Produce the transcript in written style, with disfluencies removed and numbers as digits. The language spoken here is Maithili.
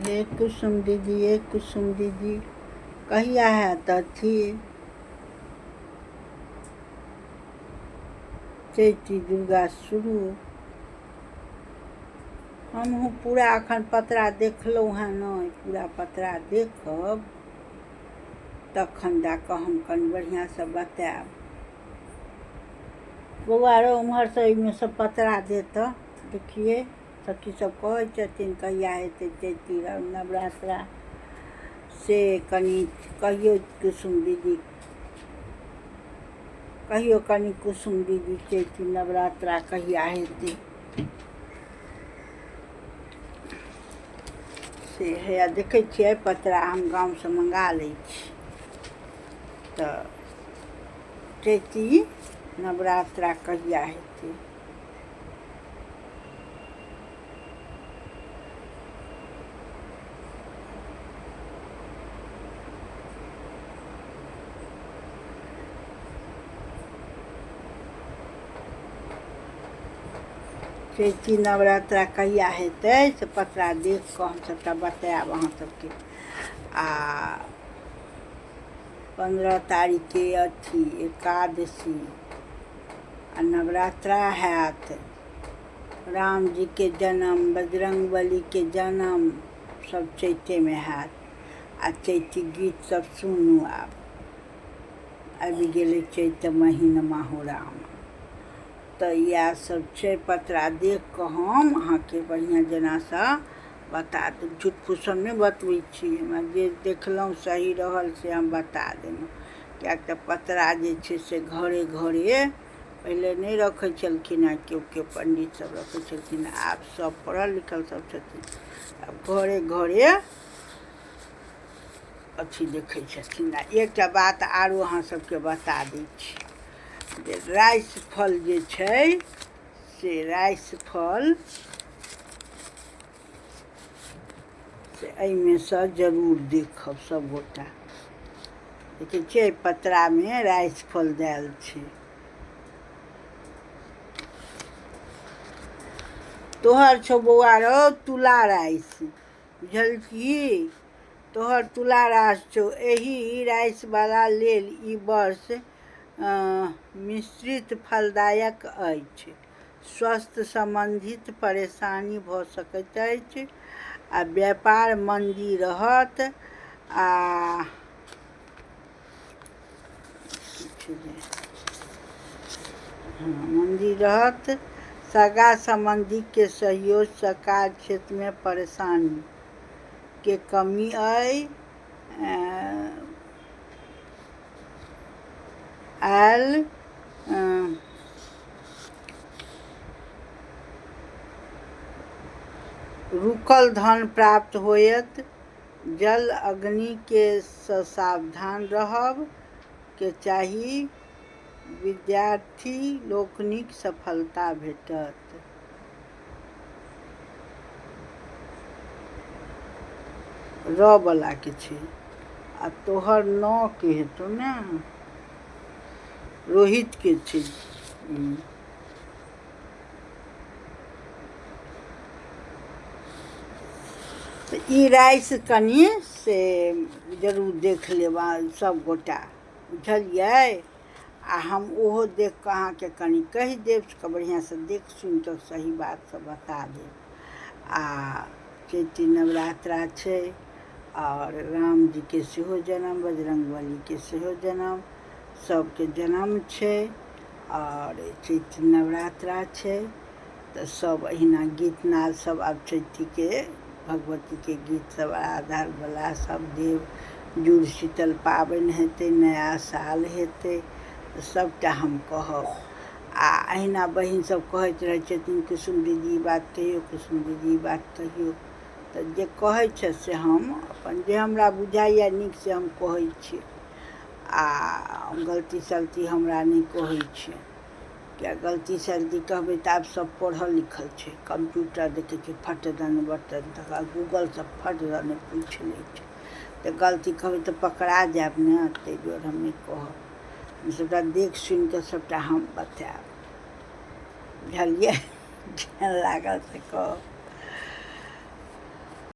हे कुसुम दीदी, हे कुसुम दीदी, कहिया हैत अथी चैती दुर्गा शुरू। हमहूँ पूरा एखन पतरा देखलहुँ हेँ नहि, पूरा पतरा देखब तखन जा कऽ हम कनि बढ़िआँसँ बतायब। बौआ रो उम्हरसँ एहिमे सब पतरा देत देखिए, सखी सब कहै छथिन कहिया हेतै चैती नवरात्रा से कनि कहियो कुसुम दीदी, कहियो कनि कुसुम दीदी चैती नवरात्रा कहिया हेतै से। हैया देखै छियै पतरा हम गामसँ मँगा लै छी तऽ चैती नवरात्रा कहिया हेतै। चैती नवरात्रा कहिया हेतै से पतरा देख कऽ हम सबटा बतायब अहाँ सबके। आ 15 तारीखके अथी एकादशी आ नवरात्रा हैत। राम जीके जन्म, बजरंग बलीके जन्म सब चैतेमे हैत। आ चैती गीत सब सुनू। आब आबि गेलै चैत महीनमा हो राम। तऽ इएह सब छै, पतरा देख कऽ हम अहाँके बढ़िआँ जेनासँ बता देब। झूठ फूसन नहि बतबै छी, हमरा जे देखलहुँ सही रहल से हम बता देलहुँ। किएक तऽ पतरा जे छै से घरे घरे पहिले नहि रखै छलखिन हेँ, केओ पण्डित सब रखै छलखिन हेँ, आब सब पढ़ल लिखल सब छथिन, आब घरे घरे अथी देखै छथिन। आ एकटा बात आरो अहाँ सबके बता दै छी जे राइस फल जे छै से राइस फल से एहिमे सँ जरूर देखब सबगोटा। देखै छियै पतरामे राइस फल देल छै। तोहर छौ बौआ रौ तुला राइस, बुझलही, तोहर तुला रास छौ। एहि राइसवला लेल ई वर्ष मिश्रित फलदायक अछि। स्वास्थ्य सम्बन्धित परेशानी भऽ सकैत अछि आ व्यापार मन्दी रहत। आ मन्दी रहत। सगा सम्बन्धीके सहयोगसँ कार्य क्षेत्रमे परेशानीके कमी अइ। आयल रुकल धन प्राप्त होयत। जल अग्निके सँ सावधान रहब के चाही। विद्यार्थी लोकनिक सफलता भेटत। र बलाके छै आ तोहर न के हेतौ ने, रोहितके छै। तऽ ई राइस कनि से जरूर देख लेब सबगोटा, बुझलियै। आ हम ओहो देख कऽ अहाँके कनि कहि देब, बढ़िआँसँ देख सुनि कऽ सही बात सब बता देब। आ चैती नवरात्रा छै और राम जीके सेहो जन्म, बजरंग बलीके सेहो जन्म, सबके जन्म छै और चैती नवरात्रा छै। तऽ सब अहिना गीत नाद सब आब चैतीके भगवतीके गीत सब आधारवला सब देव। जुड़ शीतल पाबनि हेतै, नया साल हेतै, तऽ सबटा हम कहब। आ अहिना बहिन सब कहैत रहै छथिन कुसुम दीदी ई बात कहियौ, कुसुम दीदी ई बात कहियौ। तऽ जे कहै छै से हम अपन जे हमरा बुझाइए नीक से हम कहै छी। आ गलती सलती हमरा नहि कहै छियै, किया गलती सलती कहबै तऽ आब सब पढ़ल लिखल छै। कंप्यूटर देखै छै फट दने बटन तक, गूगलसँ फट दने पूछि लै छै। तऽ गलती कहबै तऽ पकड़ा जायब ने, ताहि दुआरे हम नहि कहब। हम सबटा देख सुनि कऽ सबटा हम बतायब, बुझलियै। केहन लागल से कहब।